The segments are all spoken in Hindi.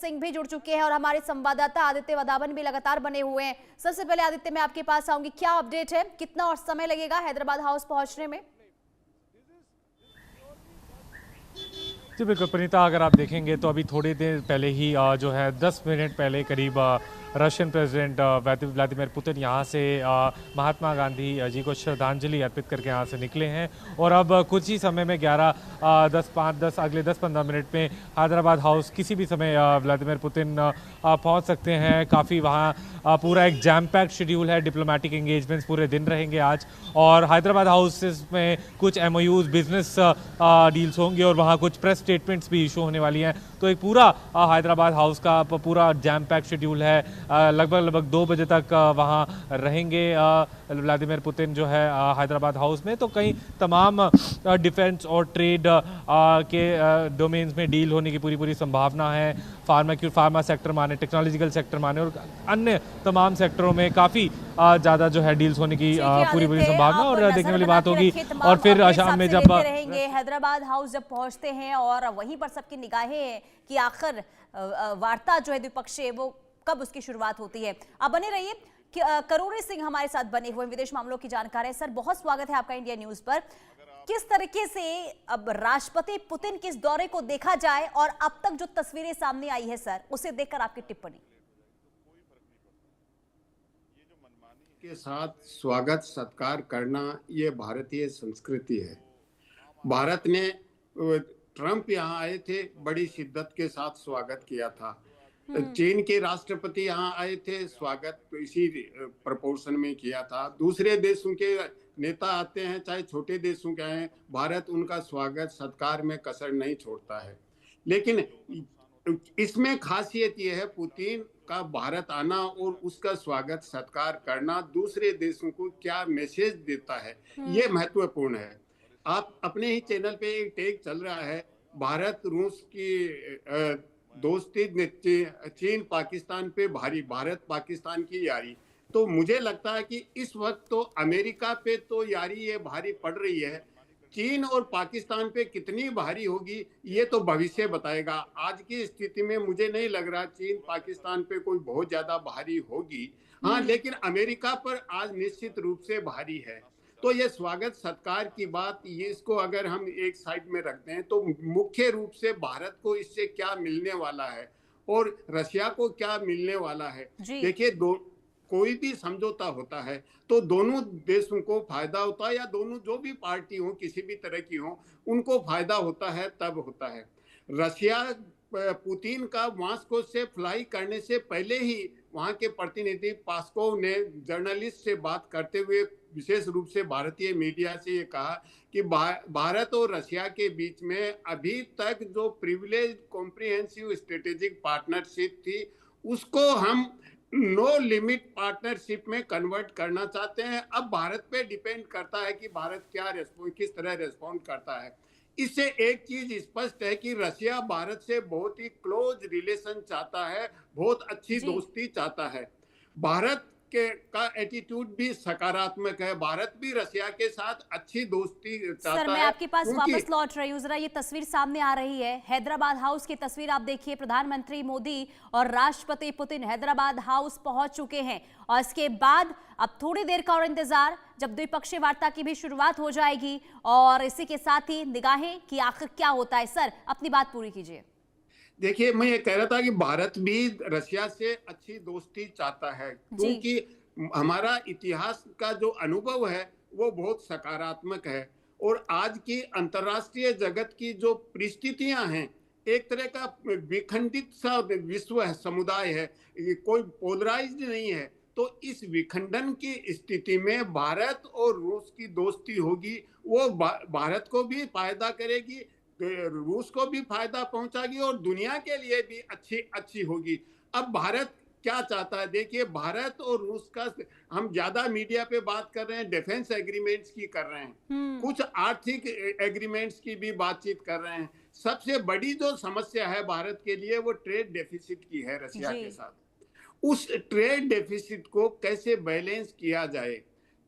सिंह भी जुड़ चुके हैं और हमारे संवाददाता आदित्य वदावन भी लगातार बने हुए हैं। सबसे पहले आदित्य, मैं आपके पास आऊंगी, क्या अपडेट है, कितना और समय लगेगा हैदराबाद हाउस पहुंचने में? जी बिल्कुल प्रणीता, अगर आप देखेंगे तो अभी थोड़ी देर पहले ही जो है 10 मिनट पहले करीब रशियन प्रेसिडेंट व्लादिमीर पुतिन यहाँ से महात्मा गांधी जी को श्रद्धांजलि अर्पित करके यहाँ से निकले हैं। और अब कुछ ही समय में 11:10 अगले 10-15 मिनट में हैदराबाद हाउस किसी भी समय व्लादिमीर पुतिन पहुँच सकते हैं। काफ़ी वहाँ पूरा एक जैम पैक्ड शेड्यूल है, डिप्लोमेटिक एंगेजमेंट्स पूरे दिन रहेंगे आज। और हैदराबाद हाउस में कुछ MOUs बिजनेस डील्स होंगे और वहाँ कुछ प्रेस स्टेटमेंट्स भी इशू होने वाली हैं। तो एक पूरा हैदराबाद हाउस का पूरा जैम पैक शेड्यूल है। लगभग 2 बजे तक वहाँ रहेंगे व्लादिमीर पुतिन जो है हैदराबाद हाउस में। तो कई तमाम डिफेंस और ट्रेड के डोमेन्स में डील होने की पूरी संभावना है। फार्मा सेक्टर माने, टेक्नोलॉजिकल सेक्टर माने और अन्य तमाम सेक्टरों में काफ़ी ज़्यादा जो है डील्स होने की पूरी संभावना। और देखने वाली बात होगी। और फिर शाम में जब रहेंगे हैदराबाद हाउस जब पहुंचते हैं और वहीं पर सबकी निगाहें हैं कि आखिर वार्ता जो है द्विपक्षीय वो कब उसकी शुरुआत होती है। आप बने रहिए। करोड़ी सिंह हमारे साथ बने हुए विदेश मामलों की जानकार है। सर, बहुत स्वागत है आपका इंडिया न्यूज पर। किस तरीके से अब राष्ट्रपति पुतिन के इस दौरे को देखा जाए और अब तक जो तस्वीरें सामने आई है सर, उसे देखकर आपकी टिप्पणी? के साथ स्वागत सत्कार करना ये भारतीय संस्कृति है। भारत ने ट्रंप यहाँ आए थे, बड़ी शिद्दत के साथ स्वागत किया था। चीन के राष्ट्रपति यहाँ आए थे, स्वागत इसी प्रपोर्शन में किया था। दूसरे देशों के नेता आते हैं, चाहे छोटे देशों के हैं, भारत उनका स्वागत सत्कार में कसर नहीं छोड़ता है। लेकिन इसमें खासियत यह है, पुतिन का भारत आना और उसका स्वागत सत्कार करना दूसरे देशों को क्या मैसेज देता है, ये महत्वपूर्ण है। आप अपने ही चैनल पे एक टेक चल रहा है, भारत रूस की दोस्ती, चीन पाकिस्तान पे भारी, भारत पाकिस्तान की यारी। तो मुझे लगता है कि इस वक्त तो अमेरिका पे तो यारी ये भारी पड़ रही है, चीन और पाकिस्तान पे कितनी भारी होगी ये तो भविष्य बताएगा। आज की स्थिति में मुझे नहीं लग रहा चीन पाकिस्तान पे कोई बहुत ज्यादा भारी होगी। हाँ, लेकिन अमेरिका पर आज निश्चित रूप से भारी है। तो ये स्वागत सत्कार की बात, ये इसको अगर हम एक साइड में रखते हैं तो मुख्य रूप से भारत को इससे क्या मिलने वाला है और रशिया को क्या मिलने वाला है। देखिए, कोई भी समझौता होता है तो दोनों देशों को फायदा होता है, या दोनों जो भी पार्टी हो, किसी भी तरह की हो, उनको फायदा होता है तब होता है। रशिया पुतिन का मॉस्को से फ्लाई करने से पहले ही वहां के प्रतिनिधि पास्कोव ने जर्नलिस्ट से बात करते हुए विशेष रूप से भारतीय मीडिया से ये कहा कि भारत और रशिया के बीच में अभी तक जो प्रिविलेज कॉम्प्रिहेंसिव स्ट्रेटेजिक पार्टनरशिप थी उसको हम नो लिमिट पार्टनरशिप में कन्वर्ट करना चाहते हैं। अब भारत पे डिपेंड करता है कि भारत किस तरह रेस्पॉन्ड करता है। इससे एक चीज स्पष्ट है कि रशिया भारत से बहुत ही क्लोज रिलेशन चाहता है, बहुत अच्छी दोस्ती चाहता है। भारत का एटीट्यूड भी सकारात्मक है, भारत भी रशिया के साथ अच्छी दोस्ती चाहता है। सर, मैं आपके पास वापस लौट रही हूँ। जरा ये तस्वीर सामने आ रही है, हैदराबाद हाउस की तस्वीर आप देखिए। प्रधानमंत्री मोदी और राष्ट्रपति पुतिन हैदराबाद हाउस पहुंच चुके हैं और इसके बाद अब थोड़ी देर का और इंतजार, जब द्विपक्षीय वार्ता की भी शुरुआत हो जाएगी और इसी के साथ ही निगाहें कि आखिर क्या होता है। सर, अपनी बात पूरी कीजिए। देखिए, मैं ये कह रहा था कि भारत भी रशिया से अच्छी दोस्ती चाहता है, क्योंकि हमारा इतिहास का जो अनुभव है वो बहुत सकारात्मक है। और आज की अंतर्राष्ट्रीय जगत की जो परिस्थितियां हैं, एक तरह का विखंडित सा विश्व है, समुदाय है, कोई पोलराइज्ड नहीं है। तो इस विखंडन की स्थिति में भारत और रूस की दोस्ती होगी, वो भारत को भी फायदा करेगी, रूस को भी फायदा पहुंचाएगी और दुनिया के लिए भी अच्छी होगी। अब भारत क्या चाहता है, देखिए, भारत और रूस का हम ज्यादा मीडिया पे बात कर रहे हैं, डिफेंस एग्रीमेंट्स की कर रहे हैं, कुछ आर्थिक एग्रीमेंट्स की भी बातचीत कर रहे हैं। सबसे बड़ी जो समस्या है भारत के लिए वो ट्रेड डेफिसिट की है रशिया के साथ। उस ट्रेड डेफिसिट को कैसे बैलेंस किया जाए,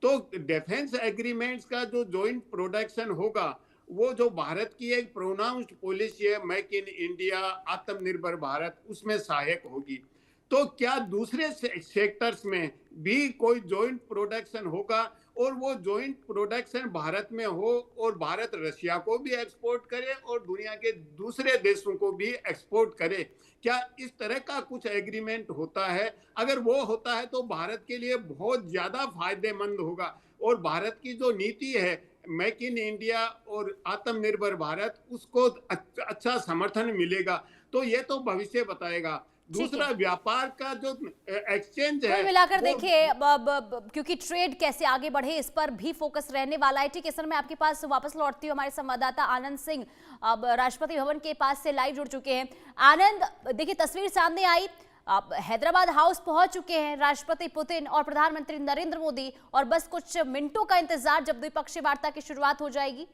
तो डिफेंस एग्रीमेंट्स का जो जॉइंट प्रोडक्शन होगा वो जो भारत की एक प्रोनाउंस्ड पॉलिसी है मेक इन इंडिया, आत्मनिर्भर भारत, उसमें सहायक होगी। तो क्या दूसरे सेक्टर्स में भी कोई जॉइंट प्रोडक्शन होगा और वो जॉइंट प्रोडक्शन भारत में हो और भारत रशिया को भी एक्सपोर्ट करे और दुनिया के दूसरे देशों को भी एक्सपोर्ट करे? क्या इस तरह का कुछ एग्रीमेंट होता है? अगर वो होता है तो भारत के लिए बहुत ज्यादा फायदेमंद होगा और भारत की जो नीति है मेक इन इंडिया और आत्मनिर्भर भारत, उसको अच्छा समर्थन मिलेगा। तो ये तो भविष्य बताएगा। दूसरा, व्यापार का जो एक्सचेंज है, कुल मिलाकर देखिए क्योंकि ट्रेड कैसे आगे बढ़े इस पर भी फोकस रहने वाला है। ठीक है सर, मैं आपके पास वापस लौटती हूँ। हमारे संवाददाता आनंद सिंह अब राष्ट्रपति भवन के पास से लाइव जुड़ चुके हैं। आनंद, देखिए तस्वीर सामने आई, आप हैदराबाद हाउस पहुंच चुके हैं राष्ट्रपति पुतिन और प्रधानमंत्री नरेंद्र मोदी, और बस कुछ मिनटों का इंतजार जब द्विपक्षीय वार्ता की शुरुआत हो जाएगी।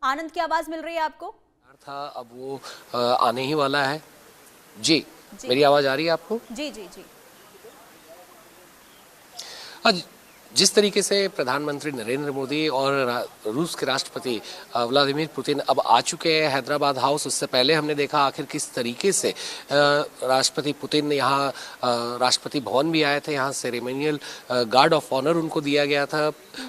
आनंद की आवाज मिल रही है आपको? था अब वो आने ही वाला है। जी, मेरी आवाज आ रही है आपको? जी जी जी। आज जिस तरीके से प्रधानमंत्री नरेंद्र मोदी और रूस के राष्ट्रपति व्लादिमीर पुतिन अब आ चुके हैं हैदराबाद हाउस, उससे पहले हमने देखा आखिर किस तरीके से राष्ट्रपति पुतिन यहाँ राष्ट्रपति भवन भी आए थे। यहाँ सेरेमोनियल गार्ड ऑफ ऑनर उनको दिया गया था।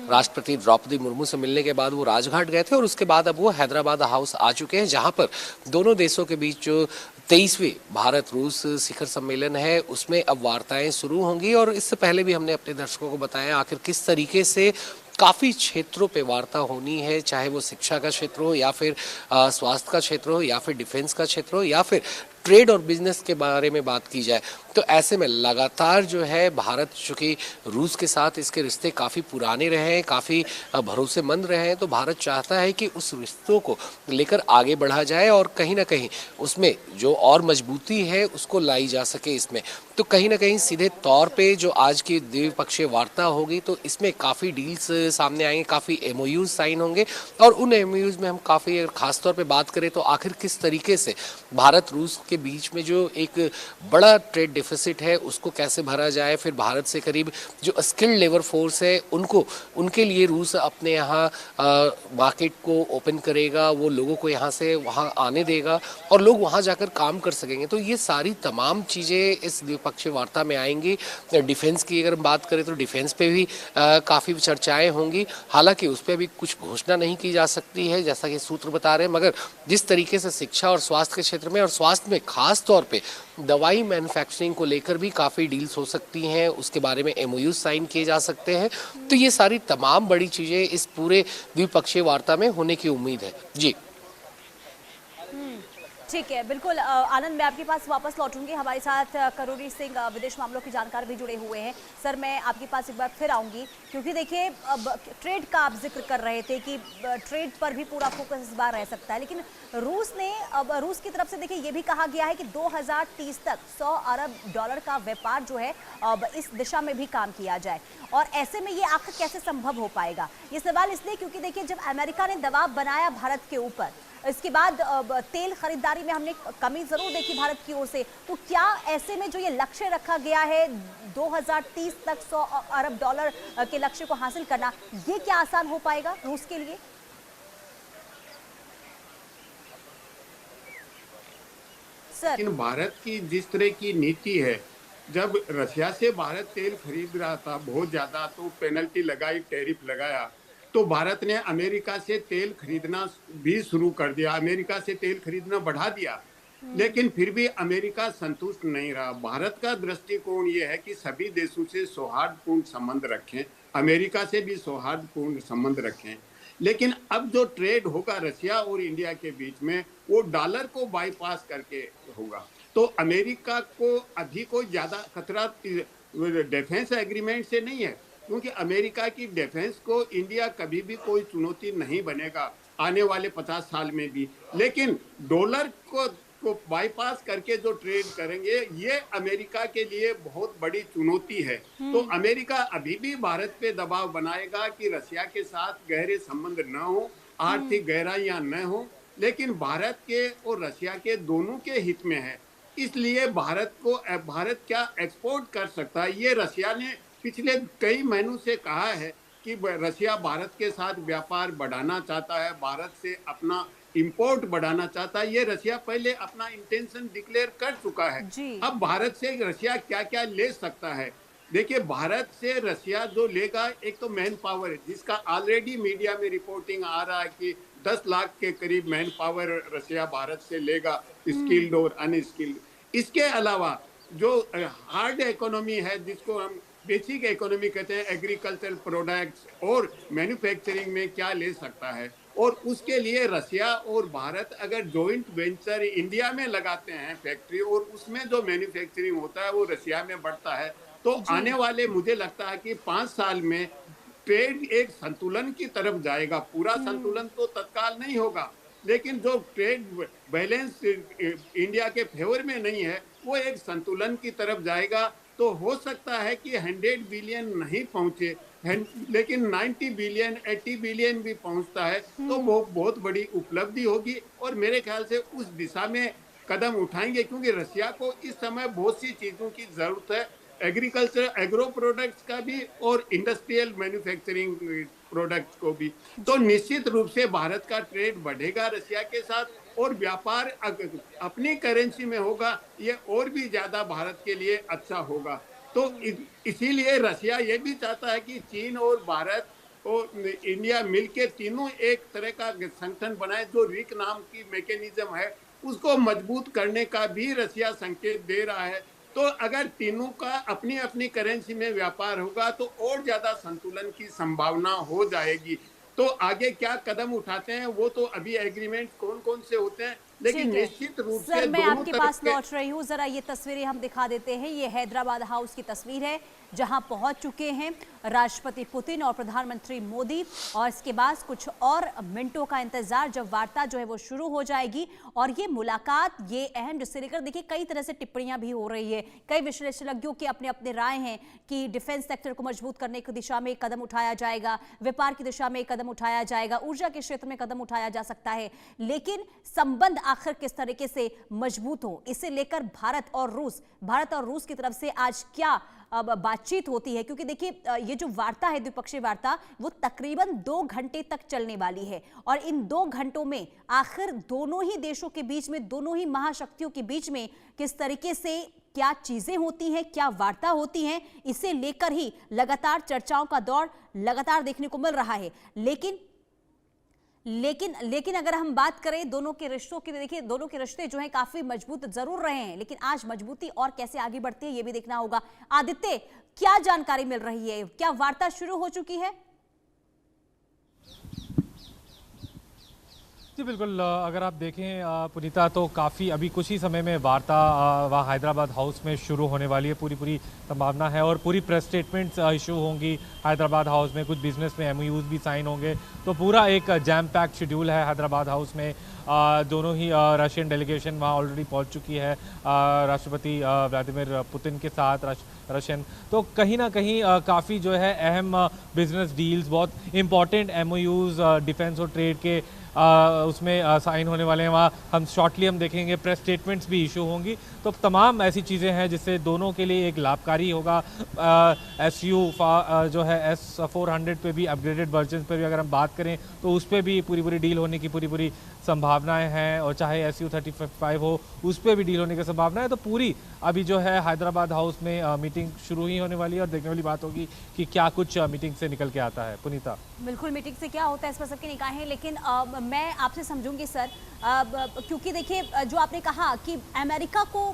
राष्ट्रपति द्रौपदी मुर्मू से मिलने के बाद वो राजघाट गए थे और उसके बाद अब वो हैदराबाद हाउस आ चुके हैं, जहाँ पर दोनों देशों के बीच जो 23वें भारत रूस शिखर सम्मेलन है उसमें अब वार्ताएं शुरू होंगी। और इससे पहले भी हमने अपने दर्शकों को बताया आखिर किस तरीके से काफ़ी क्षेत्रों पे वार्ता होनी है, चाहे वो शिक्षा का क्षेत्र हो या फिर स्वास्थ्य का क्षेत्र हो या फिर डिफेंस का क्षेत्र हो या फिर ट्रेड और बिजनेस के बारे में बात की जाए। तो ऐसे में लगातार जो है भारत, चूँकि रूस के साथ इसके रिश्ते काफ़ी पुराने रहे हैं, काफ़ी भरोसेमंद रहे हैं, तो भारत चाहता है कि उस रिश्तों को लेकर आगे बढ़ा जाए और कहीं ना कहीं उसमें जो और मजबूती है उसको लाई जा सके इसमें। तो कहीं ना कहीं सीधे तौर पे जो आज की द्विपक्षीय वार्ता होगी तो इसमें काफ़ी डील्स सामने आएंगे, काफ़ी एमओयूज साइन होंगे और उन एमओयूज में हम काफ़ी खास तौर पे बात करें तो आखिर किस तरीके से भारत रूस के बीच में जो एक बड़ा ट्रेड डिफिसिट है उसको कैसे भरा जाए, फिर भारत से करीब जो स्किल्ड लेबर फोर्स है उनको, उनके लिए रूस अपने यहाँ मार्केट को ओपन करेगा, वो लोगों को यहाँ से वहाँ आने देगा और लोग वहाँ जाकर काम कर सकेंगे। तो ये सारी तमाम चीज़ें इस द्विपक्षीय वार्ता में आएंगी। डिफेंस की अगर बात करें तो डिफेंस पे भी काफ़ी चर्चाएं होंगी। हालांकि उस पर अभी कुछ घोषणा नहीं की जा सकती है जैसा कि सूत्र बता रहे हैं, मगर जिस तरीके से शिक्षा और स्वास्थ्य के क्षेत्र में और स्वास्थ्य में खास तौर पे दवाई मैन्युफैक्चरिंग को लेकर भी काफ़ी डील्स हो सकती हैं, उसके बारे में एमओयू साइन किए जा सकते हैं। तो ये सारी तमाम बड़ी चीज़ें इस पूरे द्विपक्षीय वार्ता में होने की उम्मीद है। जी ठीक है, बिल्कुल आनंद, मैं आपके पास वापस लौटूंगी। हमारे साथ करोरी सिंह विदेश मामलों के जानकार भी जुड़े हुए हैं। सर, मैं आपके पास एक बार फिर आऊंगी क्योंकि देखिए अब ट्रेड का आप जिक्र कर रहे थे कि ट्रेड पर भी पूरा फोकस इस बार रह सकता है, लेकिन रूस ने अब रूस की तरफ से देखिए ये भी कहा गया है कि 2030 तक $100 अरब का व्यापार जो है अब इस दिशा में भी काम किया जाए। और ऐसे में ये आखिर कैसे संभव हो पाएगा, ये सवाल इसलिए क्योंकि देखिए जब अमेरिका ने दबाव बनाया भारत के ऊपर, इसके बाद तेल खरीदारी में हमने कमी जरूर देखी भारत की ओर से। तो क्या ऐसे में जो ये लक्ष्य रखा गया है 2030 तक $100 अरब के लक्ष्य को हासिल करना, ये क्या आसान हो पाएगा रूस के लिए? लेकिन भारत की जिस तरह की नीति है, जब रशिया से भारत तेल खरीद रहा था बहुत ज्यादा तो पेनल्टी लगाई, टैरिफ लगाया, तो भारत ने अमेरिका से तेल खरीदना भी शुरू कर दिया, अमेरिका से तेल खरीदना बढ़ा दिया। लेकिन फिर भी अमेरिका संतुष्ट नहीं रहा। भारत का दृष्टिकोण ये है कि सभी देशों से सौहार्दपूर्ण संबंध रखें, अमेरिका से भी सौहार्दपूर्ण संबंध रखें। लेकिन अब जो ट्रेड होगा रशिया और इंडिया के बीच में, वो डॉलर को बाईपास करके होगा। तो अमेरिका को अभी कोई ज्यादा खतरा डिफेंस एग्रीमेंट से नहीं है, क्योंकि अमेरिका की डिफेंस को इंडिया कभी भी कोई चुनौती नहीं बनेगा आने वाले 50 साल में भी। लेकिन डॉलर को बाईपास करके जो ट्रेड करेंगे, ये अमेरिका के लिए बहुत बड़ी चुनौती है। तो अमेरिका अभी भी भारत पे दबाव बनाएगा कि रशिया के साथ गहरे संबंध न हो, आर्थिक गहराइयां न हो, लेकिन भारत के और रशिया के दोनों के हित में है। इसलिए भारत क्या एक्सपोर्ट कर सकता है, ये रशिया ने पिछले कई महीनों से कहा है कि रशिया भारत के साथ व्यापार बढ़ाना चाहता है, भारत से अपना इंपोर्ट बढ़ाना चाहता है। ये रशिया पहले अपना इंटेंशन डिक्लेयर कर चुका है। जी। अब भारत से रशिया क्या क्या ले सकता है? देखिए, भारत से रशिया जो लेगा, एक तो मैन पावर है, जिसका ऑलरेडी मीडिया में रिपोर्टिंग आ रहा है कि 10 लाख के करीब मैन पावर रशिया भारत से लेगा, स्किल्ड और अनस्किल्ड। इसके अलावा जो हार्ड इकोनॉमी है, जिसको हम बेसिक इकोनॉमी कहते हैं, एग्रीकल्चरल प्रोडक्ट्स और मैन्युफैक्चरिंग में क्या ले सकता है, और उसके लिए रशिया और भारत अगर जॉइंट वेंचर इंडिया में लगाते हैं फैक्ट्री, और उसमें जो मैन्युफैक्चरिंग होता है वो रशिया में बढ़ता है, तो आने वाले मुझे लगता है कि 5 साल में ट्रेड एक संतुलन की तरफ जाएगा। पूरा संतुलन तो तत्काल नहीं होगा, लेकिन जो ट्रेड बैलेंस इंडिया के फेवर में नहीं है, वो एक संतुलन की तरफ जाएगा। तो हो सकता है कि 100 बिलियन नहीं पहुंचे, लेकिन 90 बिलियन 80 बिलियन भी पहुंचता है तो वो बहुत बड़ी उपलब्धि होगी, और मेरे ख्याल से उस दिशा में कदम उठाएंगे, क्योंकि रशिया को इस समय बहुत सी चीजों की जरूरत है, एग्रीकल्चर एग्रो प्रोडक्ट्स का भी और इंडस्ट्रियल मैन्युफैक्चरिंग प्रोडक्ट्स को भी। तो निश्चित रूप से भारत का ट्रेड बढ़ेगा रशिया के साथ, और व्यापार अपनी करेंसी में होगा, ये और भी ज्यादा भारत के लिए अच्छा होगा। तो इसीलिए रशिया ये भी चाहता है कि चीन और भारत और इंडिया मिलकर तीनों एक तरह का संगठन बनाए, जो रिक नाम की मैकेनिज्म है उसको मजबूत करने का भी रशिया संकेत दे रहा है। तो अगर तीनों का अपनी अपनी करेंसी में व्यापार होगा तो और ज्यादा संतुलन की संभावना हो जाएगी। तो आगे क्या कदम उठाते हैं वो तो अभी एग्रीमेंट कौन कौन से होते हैं, लेकिन निश्चित रूप से सर, मैं दोनों आपके तरफ पास लौट रही हूँ, जरा ये तस्वीरें हम दिखा देते हैं। ये हैदराबाद हाउस की तस्वीर है जहां पहुंच चुके हैं राष्ट्रपति पुतिन और प्रधानमंत्री मोदी, और इसके बाद कुछ और मिनटों का इंतजार, जब वार्ता जो है वो शुरू हो जाएगी। और ये मुलाकात, ये अहम, जिससे लेकर देखिए कई तरह से टिप्पणियां भी हो रही है, कई विशेषज्ञों के अपने अपने राय हैं कि डिफेंस सेक्टर को मजबूत करने की दिशा में कदम उठाया जाएगा, व्यापार की दिशा में कदम उठाया जाएगा, ऊर्जा के क्षेत्र में कदम उठाया जा सकता है, लेकिन संबंध आखिर किस तरीके से मजबूत हो, इसे लेकर भारत और रूस की तरफ से आज क्या अब बातचीत होती है। क्योंकि देखिए ये जो वार्ता है, द्विपक्षीय वार्ता, वो तकरीबन 2 घंटे तक चलने वाली है, और इन 2 घंटों में आखिर दोनों ही देशों के बीच में, दोनों ही महाशक्तियों के बीच में किस तरीके से क्या चीजें होती हैं, क्या वार्ता होती हैं, इसे लेकर ही लगातार चर्चाओं का दौर लगातार देखने को मिल रहा है। लेकिन अगर हम बात करें दोनों के रिश्तों की, देखिए दोनों के रिश्ते जो हैं काफी मजबूत जरूर रहे हैं, लेकिन आज मजबूती और कैसे आगे बढ़ती है ये भी देखना होगा। आदित्य, क्या जानकारी मिल रही है, क्या वार्ता शुरू हो चुकी है? जी बिल्कुल, अगर आप देखें पुनीता, तो काफ़ी अभी कुछ ही समय में वार्ता वहाँ हैदराबाद हाउस में शुरू होने वाली है, पूरी संभावना है, और पूरी प्रेस स्टेटमेंट्स इशू होंगी हैदराबाद हाउस में, कुछ बिजनेस में MOUs भी साइन होंगे। तो पूरा एक जैम पैक्ड शेड्यूल है हैदराबाद हाउस में। दोनों ही रशियन डेलीगेशन वहाँ ऑलरेडी पहुँच चुकी है, राष्ट्रपति व्लादिमीर पुतिन के साथ रशियन। तो कहीं ना कहीं काफ़ी जो है अहम बिजनेस डील्स, बहुत इंपॉर्टेंट MOUs डिफेंस और ट्रेड के उसमें साइन होने वाले हैं। वहाँ हम शॉर्टली देखेंगे प्रेस स्टेटमेंट्स भी इशू होंगी। तो तमाम ऐसी चीज़ें हैं जिससे दोनों के लिए एक लाभकारी होगा। SU जो है S-400 पे भी, अपग्रेडेड वर्जन पे भी अगर हम बात करें तो उस पर भी पूरी डील होने की पूरी संभावनाएं हैं, और चाहे SU-35 हो उस पर भी डील होने की संभावना है। तो पूरी अभी जो है हैदराबाद हाउस में मीटिंग शुरू ही होने वाली है, और देखने वाली बात होगी कि क्या कुछ मीटिंग से निकल के आता है। पुनीता, बिल्कुल, मीटिंग से क्या होता है इस पर सबकी निगाहें, लेकिन मैं आपसे समझूंगी सर, क्योंकि देखिए जो आपने कहा कि अमेरिका को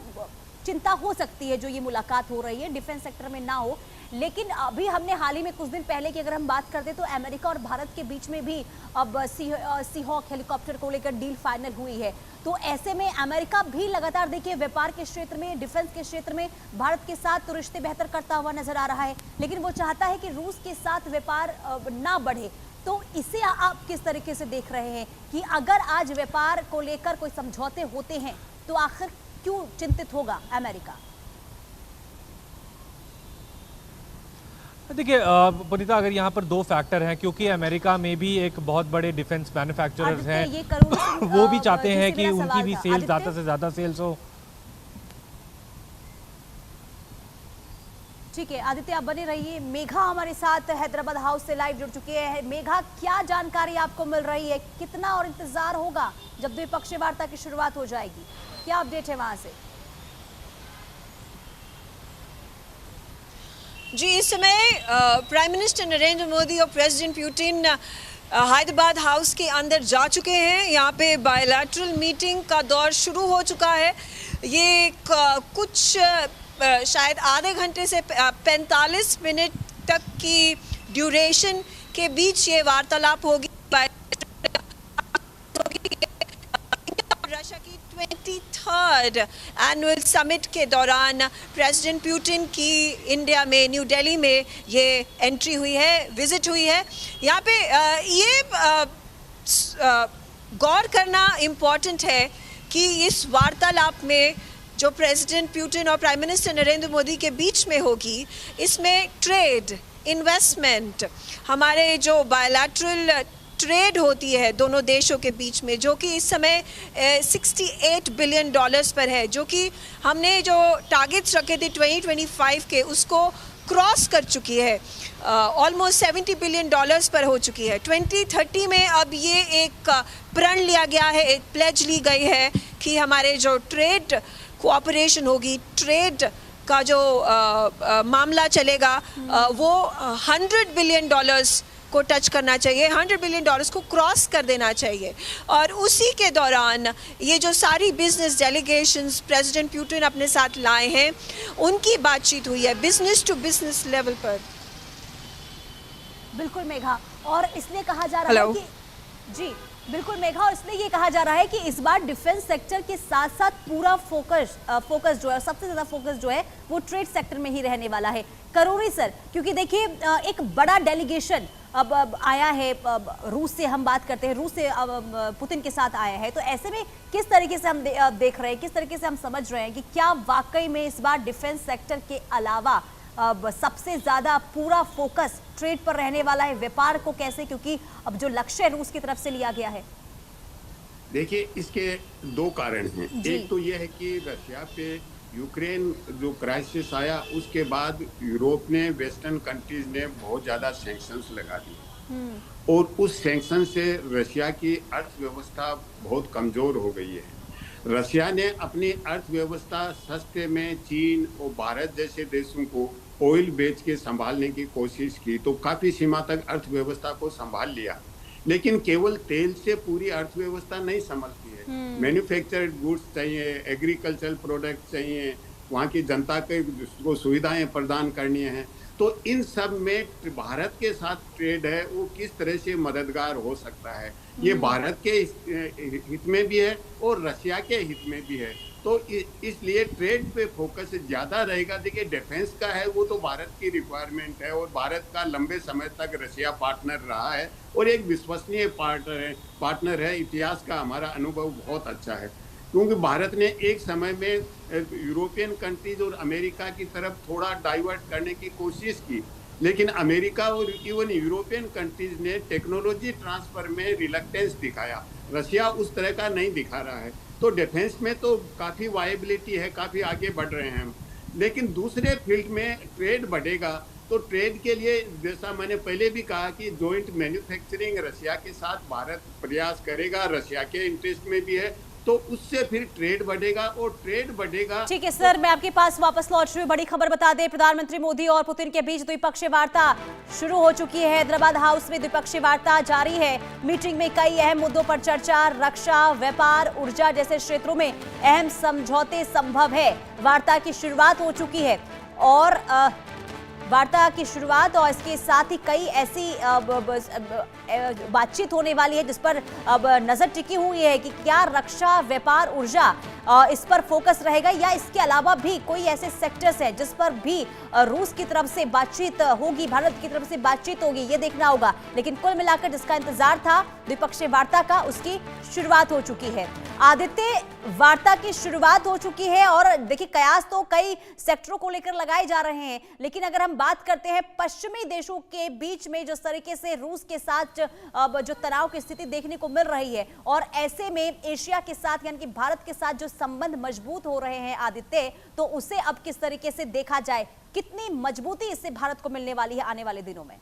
चिंता हो सकती है जो ये मुलाकात हो रही है, डिफेंस सेक्टर में ना हो, लेकिन अभी हमने हाल ही में कुछ दिन पहले की अगर हम बात करते तो अमेरिका और भारत के बीच में भी अब सीहॉक हेलीकॉप्टर को लेकर डील फाइनल हुई है। तो ऐसे में अमेरिका भी लगातार देखिए व्यापार के क्षेत्र में, डिफेंस के क्षेत्र में भारत के साथ तो रिश्ते बेहतर करता हुआ नजर आ रहा है, लेकिन वो चाहता है कि रूस के साथ व्यापार ना बढ़े। तो इसे आप किस तरीके से देख रहे हैं कि अगर आज व्यापार को लेकर कोई समझौते होते हैं तो आखिर क्यों चिंतित होगा अमेरिका? देखिए पुनीता, अगर यहाँ पर 2 फैक्टर हैं, क्योंकि अमेरिका में भी एक बहुत बड़े डिफेंस मैन्युफैक्चरर्स हैं, वो भी चाहते हैं कि उनकी भी सेल्स ज़्यादा से ज़्यादा सेल्स हो। ठीक है आदित्य, आप बने रहिए। मेघा हमारे साथ हैदराबाद हाउस से लाइव जुड़ चुकी है। मेघा, क्या जानकारी आपको मिल रही है? कितना और इंतजार होगा जब द्विपक्षीय वार्ता की शुरुआत हो जाएगी? क्या अपडेट है वहां से? जी, इस समय प्राइम मिनिस्टर नरेंद्र मोदी और प्रेसिडेंट पुतिन हैदराबाद हाउस के अंदर जा चुके हैं। यहाँ पे बायलैटरल मीटिंग का दौर शुरू हो चुका है। ये कुछ शायद आधे घंटे से 45 मिनट तक की ड्यूरेशन के बीच ये वार्तालाप होगी। रशिया की 23rd एनुअल समिट के दौरान प्रेसिडेंट पुतिन की इंडिया में, न्यू दिल्ली में ये एंट्री हुई है, विजिट हुई है। यहाँ पे ये गौर करना इम्पॉर्टेंट है कि इस वार्तालाप में जो प्रेसिडेंट पुतिन और प्राइम मिनिस्टर नरेंद्र मोदी के बीच में होगी, इसमें ट्रेड, इन्वेस्टमेंट, हमारे जो बायलैटरल ट्रेड होती है दोनों देशों के बीच में, जो कि इस समय $68 बिलियन पर है, जो कि हमने जो टारगेट्स रखे थे 2025 के, उसको क्रॉस कर चुकी है, ऑलमोस्ट $70 बिलियन पर हो चुकी है। 2030 में अब ये एक प्रण लिया गया है, एक प्लेज ली गई है कि हमारे जो ट्रेड कोऑपरेशन होगी, ट्रेड का जो मामला चलेगा, वो $100 बिलियन को टच करना चाहिए, $100 बिलियन को क्रॉस कर देना चाहिए। और उसी के दौरान ये जो सारी बिजनेस डेलीगेशंस प्रेसिडेंट पुतिन अपने साथ लाए हैं, उनकी बातचीत हुई है बिजनेस टू बिजनेस लेवल पर। बिल्कुल मेघा, और इसलिए कहा जा रहा है कि जी बिल्कुल मेघा, और इसलिए ये कहा जा रहा है कि इस बार डिफेंस सेक्टर के साथ साथ पूरा फोकस जो है, सबसे ज़्यादा फोकस जो है वो ट्रेड सेक्टर में ही रहने वाला है। करोरी सर, क्योंकि देखिए एक बड़ा डेलीगेशन अब आया है, रूस से हम बात करते हैं, रूस से पुतिन के साथ आया है, तो ऐसे में किस तरीके से हम देख रहे हैं, किस तरीके से हम समझ रहे हैं कि क्या वाकई में इस बार डिफेंस सेक्टर के अलावा सबसे ज़्यादा पूरा फोकस ट्रेड पर रहने वाला है, व्यापार को कैसे, क्योंकि अब जो लक्ष्य रूस की तरफ से लिया गया है? देखिए, इसके दो कारण हैं। एक तो यह है कि रशिया पे यूक्रेन जो क्राइसिस आया, उसके बाद यूरोप ने, वेस्टर्न कंट्रीज ने बहुत ज़्यादा सैंक्शंस लगा दिए, और उस सैंक्शन से रशिया की अर्थव्यवस्था बहुत कमज़ोर हो गई है। रशिया ने अपनी अर्थव्यवस्था सस्ते में चीन और भारत जैसे देशों को ऑयल बेच के संभालने की कोशिश की, तो काफ़ी सीमा तक अर्थव्यवस्था को संभाल लिया, लेकिन केवल तेल से पूरी अर्थव्यवस्था नहीं संभलती है। मैन्युफैक्चर्ड गुड्स चाहिए, एग्रीकल्चरल प्रोडक्ट चाहिए, वहाँ की जनता को सुविधाएं प्रदान करनी है। तो इन सब में भारत के साथ ट्रेड है, वो किस तरह से मददगार हो सकता है, ये भारत के हित में भी है और रशिया के हित में भी है। तो इसलिए ट्रेड पे फोकस ज़्यादा रहेगा। देखिए, डिफेंस का है वो तो भारत की रिक्वायरमेंट है, और भारत का लंबे समय तक रशिया पार्टनर रहा है और एक विश्वसनीय पार्टनर है। इतिहास का हमारा अनुभव बहुत अच्छा है, क्योंकि भारत ने एक समय में यूरोपियन कंट्रीज और अमेरिका की तरफ थोड़ा डाइवर्ट करने की कोशिश की, लेकिन अमेरिका और इवन यूरोपियन कंट्रीज ने टेक्नोलॉजी ट्रांसफर में रिलक्टेंस दिखाया। रशिया उस तरह का नहीं दिखा रहा है। तो डिफेंस में तो काफ़ी वायबिलिटी है, काफ़ी आगे बढ़ रहे हैं हम, लेकिन दूसरे फील्ड में ट्रेड बढ़ेगा। तो ट्रेड के लिए, जैसा मैंने पहले भी कहा कि जॉइंट मैन्युफैक्चरिंग रशिया के साथ भारत प्रयास करेगा, रशिया के इंटरेस्ट में भी है, तो उससे फिर ट्रेड बढ़ेगा और ट्रेड बढ़ेगा। ठीक है सर, मैं आपके पास वापस लौट रही हूँ। बड़ी खबर बता दें, प्रधानमंत्री मोदी और पुतिन के बीच द्विपक्षीय वार्ता शुरू हो चुकी है। हैदराबाद हाउस में द्विपक्षीय वार्ता जारी है। मीटिंग में कई अहम मुद्दों पर चर्चा, रक्षा, व्यापार, ऊर्जा जैसे क्षेत्रों में अहम समझौते संभव है। वार्ता की शुरुआत हो चुकी है और वार्ता की शुरुआत और इसके साथ ही कई ऐसी बातचीत होने वाली है जिस पर अब नजर टिकी हुई है कि क्या रक्षा, व्यापार, ऊर्जा इस पर फोकस रहेगा या इसके अलावा भी कोई ऐसे सेक्टर्स हैं जिस पर भी रूस की तरफ से बातचीत होगी, भारत की तरफ से बातचीत होगी, ये देखना होगा। लेकिन कुल मिलाकर जिसका इंतजार था द्विपक्षीय वार्ता का, उसकी शुरुआत हो चुकी है। आदित्य, वार्ता की शुरुआत हो चुकी है और देखिए कयास तो कई सेक्टरों को लेकर लगाए जा रहे हैं, लेकिन अगर हम बात करते हैं पश्चिमी देशों के बीच में जिस तरीके से रूस के साथ अब जो तनाव की स्थिति देखने को मिल रही है और ऐसे में एशिया के साथ यानी कि भारत के साथ जो संबंध मजबूत हो रहे हैं आदित्य, तो उसे अब किस तरीके से देखा जाए, कितनी मजबूती इससे भारत को मिलने वाली है आने वाले दिनों में?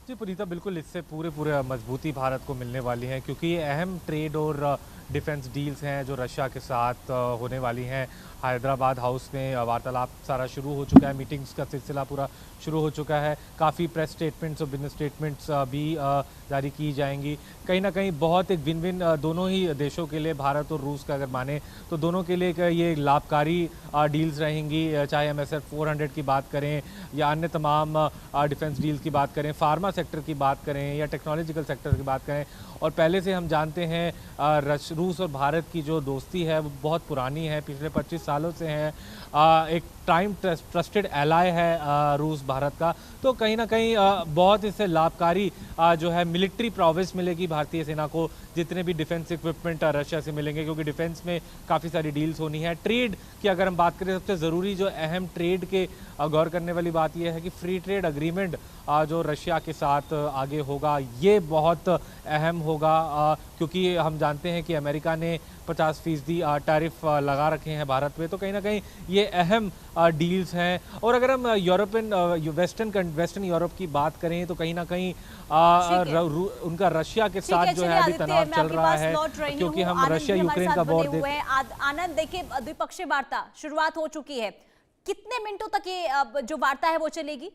जी पुनीता, बिल्कुल इससे पूरे मजबूती भारत को मिलने वाली है, क्योंकि ये अहम ट्रेड और डिफेंस डील्स हैं जो रशिया के साथ होने वाली हैं। हैदराबाद हाउस में वार्तालाप सारा शुरू हो चुका है, मीटिंग्स का सिलसिला पूरा शुरू हो चुका है। काफ़ी प्रेस स्टेटमेंट्स और बिजनेस स्टेटमेंट्स भी जारी की जाएंगी। कहीं ना कहीं बहुत एक विन विन दोनों ही देशों के लिए, भारत और रूस का अगर माने तो दोनों के लिए ये लाभकारी डील्स रहेंगी। चाहे हम SF 400 की बात करें या अन्य तमाम डिफेंस डील्स की बात करें, फार्मा सेक्टर की बात करें या टेक्नोलॉजिकल सेक्टर की बात करें। और पहले से हम जानते हैं रूस और भारत की जो दोस्ती है वो बहुत पुरानी है, पिछले 25 सालों से है। एक टाइम ट्रस्टेड एलाय है रूस भारत का, तो कहीं ना कहीं बहुत इससे लाभकारी जो है मिलिट्री प्रोविस मिलेगी भारतीय सेना को। जितने भी डिफेंस इक्विपमेंट रशिया से मिलेंगे, क्योंकि डिफेंस में काफ़ी सारी डील्स होनी है। ट्रेड की अगर हम बात करें, सबसे ज़रूरी जो अहम ट्रेड के गौर करने वाली बात यह है कि फ्री ट्रेड अग्रीमेंट जो रशिया के साथ आगे होगा, ये बहुत अहम होगा, क्योंकि हम जानते हैं कि अमेरिका ने 50% टैरिफ लगा रखे हैं भारत पे। तो कहीं ना कहीं ये अहम डील्स हैं। और अगर हम वेस्टर्न यूरोप की बात करें तो कहीं ना कहीं उनका रशिया के साथ जो है अभी तनाव चल रहा है, क्योंकि हम रशिया यूक्रेन का वॉर देख। आनंद, देखिए द्विपक्षीय वार्ता शुरुआत हो चुकी है, कितने मिनटों तक ये जो वार्ता है वो चलेगी?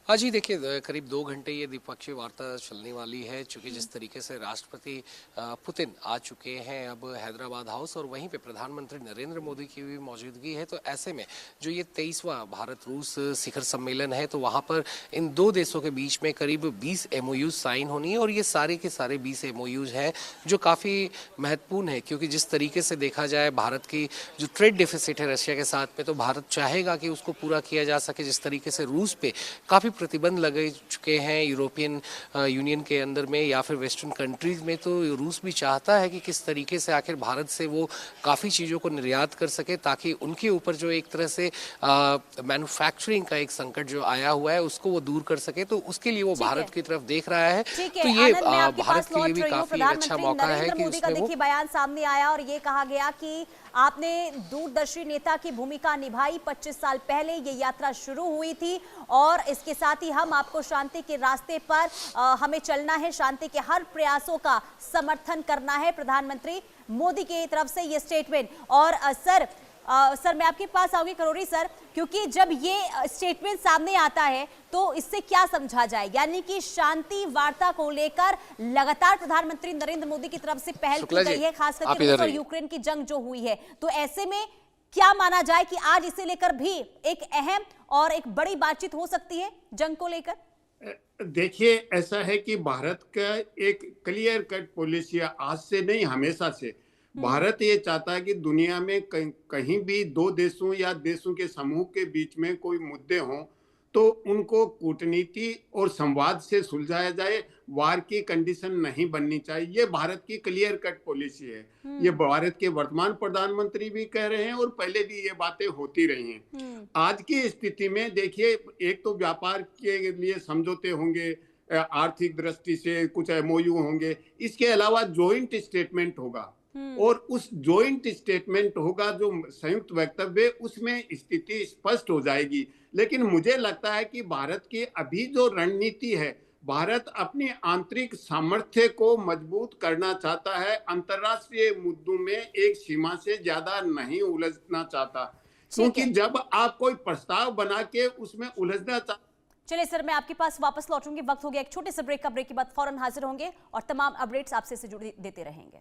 हाँ जी, देखिए करीब 2 घंटे ये द्विपक्षीय वार्ता चलने वाली है, चूँकि जिस तरीके से राष्ट्रपति पुतिन आ चुके हैं अब हैदराबाद हाउस और वहीं पे प्रधानमंत्री नरेंद्र मोदी की भी मौजूदगी है। तो ऐसे में जो ये 23वां भारत रूस शिखर सम्मेलन है, तो वहाँ पर इन 2 देशों के बीच में करीब 20 MOUs साइन होनी है। और ये सारे के सारे 20 MOUs हैं जो काफ़ी महत्वपूर्ण है, क्योंकि जिस तरीके से देखा जाए भारत की जो ट्रेड डिफिसिट है रशिया के साथ में, तो भारत चाहेगा कि उसको पूरा किया जा सके। जिस तरीके से रूस पे काफ़ी प्रतिबंध लगे चुके हैं यूरोपियन यूनियन के अंदर में या फिर वेस्टर्न कंट्रीज में, तो रूस भी चाहता है कि किस तरीके से आखिर भारत से वो काफ़ी चीज़ों को निर्यात कर सके, ताकि उनके ऊपर जो एक तरह से मैन्युफैक्चरिंग का एक संकट जो आया हुआ है उसको वो दूर कर सके। तो उसके लिए वो भारत की तरफ देख रहा है। तो ये भारत के लिए भी काफ़ी अच्छा मौका है कि उसमें वो बयान सामने आया और ये कहा गया कि आपने दूरदर्शी नेता की भूमिका निभाई। 25 साल पहले ये यात्रा शुरू हुई थी और इसके साथ ही हम आपको शांति के रास्ते पर हमें चलना है, शांति के हर प्रयासों का समर्थन करना है। प्रधानमंत्री मोदी की तरफ से ये स्टेटमेंट। और सर मैं आपके पास आऊंगी करोरी सर, क्योंकि जब ये स्टेटमेंट सामने आता है तो इससे क्या समझा जाए, यानी कि शांति वार्ता को लेकर लगातार प्रधानमंत्री नरेंद्र मोदी की तरफ से पहल की गई है, खास करके रूस और यूक्रेन की जंग जो हुई है। तो ऐसे में क्या माना जाए कि आज इसे लेकर भी एक अहम और एक बड़ी बातचीत हो सकती है जंग को लेकर? देखिए, ऐसा है कि भारत का एक क्लियर कट पॉलिसी आज से नहीं हमेशा से भारत ये चाहता है कि दुनिया में कहीं भी 2 देशों या देशों के समूह के बीच में कोई मुद्दे हों तो उनको कूटनीति और संवाद से सुलझाया जाए, वार की कंडीशन नहीं बननी चाहिए। ये भारत की क्लियर कट पॉलिसी है। ये भारत के वर्तमान प्रधानमंत्री भी कह रहे हैं और पहले भी ये बातें होती रही हैं। आज की स्थिति में देखिए, एक तो व्यापार के लिए समझौते होंगे, आर्थिक दृष्टि से कुछ MOU होंगे, इसके अलावा जॉइंट स्टेटमेंट होगा और उस जॉइंट स्टेटमेंट होगा जो संयुक्त वक्तव्य, उसमें स्थिति स्पष्ट हो जाएगी। लेकिन मुझे लगता है कि भारत की अभी जो रणनीति है, भारत अपनी आंतरिक सामर्थ्य को मजबूत करना चाहता है, अंतर्राष्ट्रीय मुद्दों में एक सीमा से ज्यादा नहीं उलझना चाहता, क्योंकि जब आप कोई प्रस्ताव बना के उसमें उलझना चलिए सर, मैं आपके पास वापस लौटूंगी, वक्त हो गया एक छोटे से ब्रेक का। ब्रेक के बाद फौरन हाजिर होंगे और तमाम अपडेट्स आपसे जुड़ी देते रहेंगे।